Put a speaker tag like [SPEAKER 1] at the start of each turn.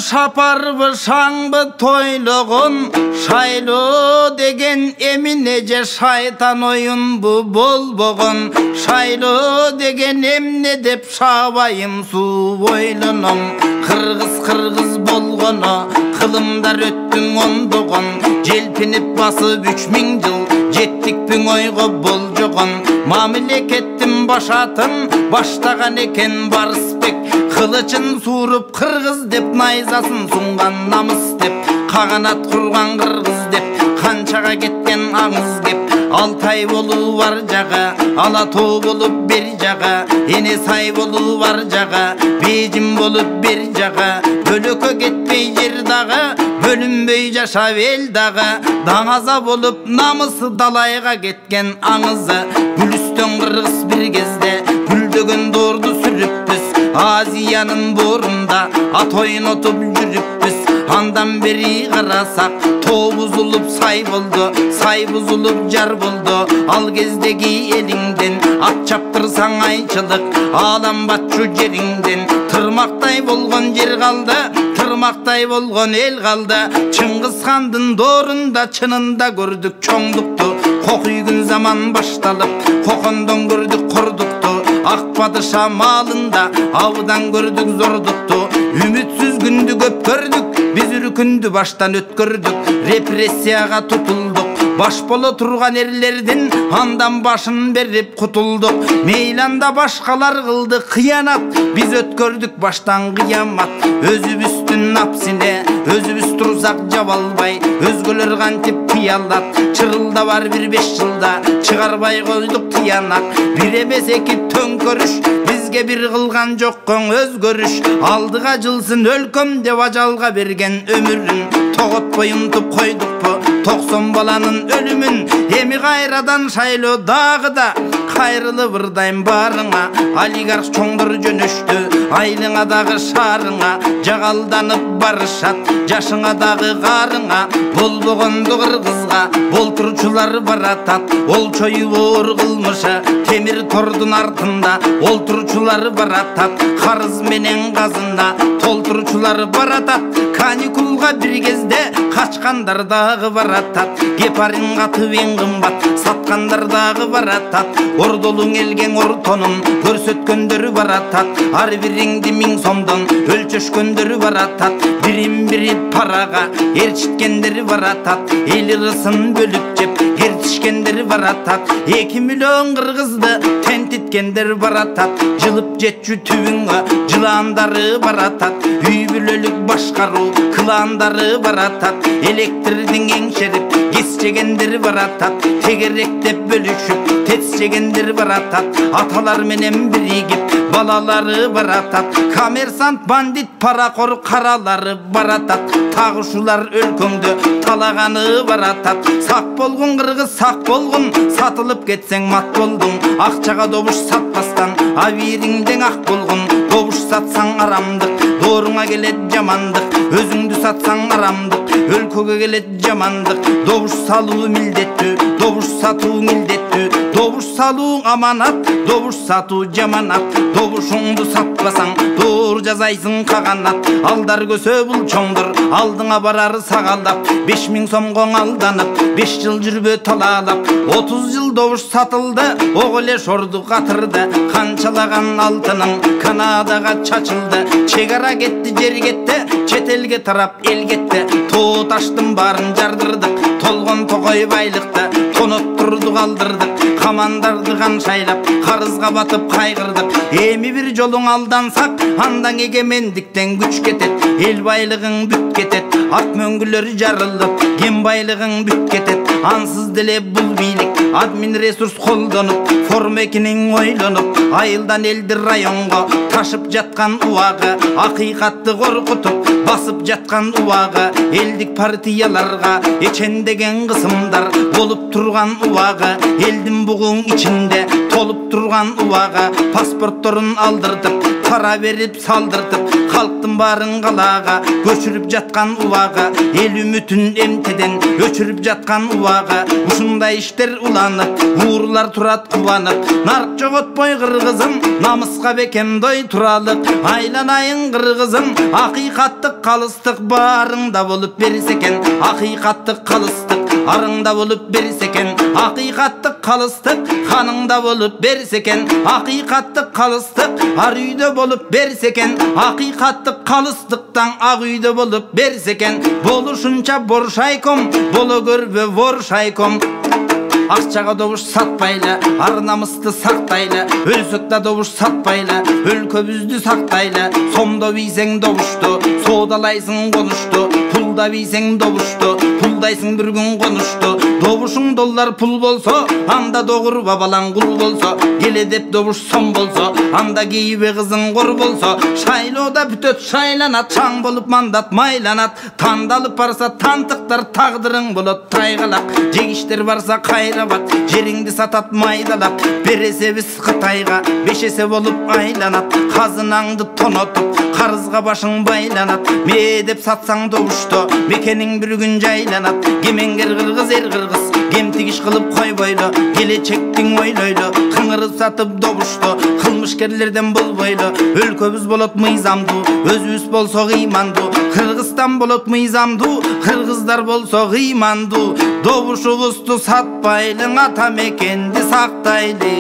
[SPEAKER 1] шапарбы шаңбы тойлығын, шайлы деген еміне же шайтан ойын бұ болбығын. Шайлы деген емне деп шабайым су ойлыным. Қырғыз болғыны, қылымдар өттің ондығын. Желпініп басып 3000 жыл, жеттікпің ойғы бол жоғын. Мамлекеттің башатын, баштаған екен барыспек. Қылычын суырып қырғыз деп, найзасын сұңған намыс деп. Қағанат құрған қырғыз деп, қаншаға кеткен аңыз кеп. Алтай болу бар жағы, Алатау болып бер жағы. Енесай болу бар жағы, Бейжің болып бер жағы. Бөлөкө кетпей жер дағы, бөлінбей жашап ел дағы. Даңаза болып намысы далайға кеткен аңызы. Бүлістен қырғыз бір кезде, бүлдеген дорды сүріппіз. Азияның борында ат ойнатып жүріппіз. Андан бері қарасақ, тоо бұзылып сай болды, сай бұзылып жар болды. Ал кездегі еліңден ат чаптырсаң айчылық, аланбатшы жеріңден. Тырмақтай болған жер қалды, тырмақтай болған ел қалды. Чыңғыз хандың дорында чынында көрдік чоңдықты. Қоқүйгін заман башталып, қоқындың көрдік құрдықты. Ақ падыша малында аудан көрдік зордықты. Үмітсіз күнді көп көрдік, біз үркінді баштан өткөрдік. Репрессияға тұтылдық, баш болы тұрған ерлерден андан башын беріп құтылдық. Мейланда башқалар қылды қиянат, біз өткөрдік баштан қиямат. Өзібістің напсіне, өзібіс тұрсақ жабалбай, өзгөлер қантеп қиялат. Чырылда бар 1-5 жылда, шығарбай қойдық қиянат. Бір емес екі төңкөріш, бізге бір қылған жоққың өзгөріш. Алдыға жылсын өлкөм деп ажалға берген өмірін, тоғыт бойынтып қойдық бұ 90 баланың өлімін. Емі қайрадан шайлы дағы да, қайрылы бірдайым барыңа. Олигарх чоңдыр жөнөшті, айлыңа дағы шарыңа. Жағалданып барышат, жашыңа дағы қарыңа. Бұл бұғынды қырғызға, бұл тұрчылар баратат. Ол чойы ор қылмыша, темір тордың артында. Ол тұрчылар баратат, қарыз менен қазында. Толтырчылар баратат, каникулға бір кезде қачқандар дағы баратат. Гепарин қатып ең қымбат, сатқандар дағы баратат. Ордолың елген ортонын көрсөткөндөр баратат. Ар біріңді 1000 сомдон өлчөшкөндөр баратат. Бірін параға ерчіткендер баратат. Ел ырысын бөліп жеп ертішкендер баратат. 2 миллион қырғызды тентіткендер баратат. Жылып жетчү түбіңі жыландары баратат. Үй бүлөлік башқару кыландары баратат. Электрдің еңшеріп кесчегендер баратат. Тегеректеп бөлішіп тетсегендер баратат. Аталар менен бірігіп балалары баратат. Коммерсант, бандит, парақор қаралары баратат. Тағышулар өлкөңді талағаны баратат. Сақ болғын қырғыз, сақ болғын, сатылып кетсең мат болдың. Ақчаға добуш сатпастан авиріңден ақ болғын. Добуш сатсаң арамдық, дорыңа келет жамандық. Өзіңді сатсаң арамдық, өлкөге келет жамандық. Добуш салу милдеттүү, добуш сату милдеттүү. Добуш салу аманат, добуш сату жаманат. Добушуңду сатпасаң, дор жазайсың қағанат. Алдар көсө бұл чоңдыр, алдыңа барары сағалап. 5000 сомғоң алданып, 5 жыл жүрбө талалап. 30 жыл добуш сатылды, оғыле шорду қатырды. Қанчалаған алтының Канадаға чачылды. Чегара кетті, жер кетті, четелге тарап ел кетті. Тоо таштың барын жардырдық, толғын тоғой байлықты. Тоноттырды қалдырдық, қамандарды қаншайлап, қарызға батып қайғырдық. Эми бір жолың алдансақ, андан егемендіктен күч кетет. Ел байлығың бүт кетет, ат мөңгілер жарылып, ген байлығың бүт кетет. Ансыз деле бұл билік, админ ресурс қолданып, формекінің ойланып, айылдан елді районға ташып жатқан уағы. Ақиқатты қорқытып, басып жатқан уағы. Елдік партияларға ечендеген қысымдар болып тұрған уағы. Елдің бұғың ішінде толып тұрған уағы. Паспорттарын алдырдып, пара берип салдыртып халктын барын калаага көчүрүп жаткан убага эл үмүтүн эмтеден өчүрүп жаткан убага ушундай иштер уланып уурлар турат кубанып нарк жоготпой кыргызым намыска бекемдой туралык айланайын кыргызым акыйкаттык калыстык баарыңда болуп берсе экен акыйкаттык калыстык арыңда болуп берсе экен акыйкаттык калыстык ханыңда болуп берсе экен акыйкаттык калыстык ар үйдө болуп берсе экен акыйкаттык калыстыктан ак үйдө болуп берсе экен болушунча боршайком боло көрбө вор шайком акчага добуш сатпайлы ар намысты сактайлы өлсөк да добуш сатпайлы өлкөбүздү сактайлы сомдо бийсең добушту соодалайсың конушту пулда бийсең добушту пулдайсың бир күн конушту добушуң доллар пул болсо анда догурба балаң кул болсо келе деп добуш сом болсо анда кейбе кызың кор болсо шайлоодо бүтөт шайланат чаң болуп мандат майланат тандалып барса тантыктар тагдырың болот тайгалак жегиштер барса кайрабат жериңди сатат майдалап бересе биз Кытайга бешесе болуп айланат казынаңды тонотуп карызга башың байланат ме деп сатсаң добушто мекениң бир күн жайланат кемеңгер кыргыз эр кыргыз кем тигиш кылып койбойлу келечектиң ойлойлу кыңырып сатып добушто кылмышкерлерден болбойлу өлкөбүз болот мыйзамдуу өзүбүз болсок ыймандуу Кыргызстан болот мыйзамдуу кыргыздар болсо ыймандуу добушубузду сатпайлы ата мекенди сактайлы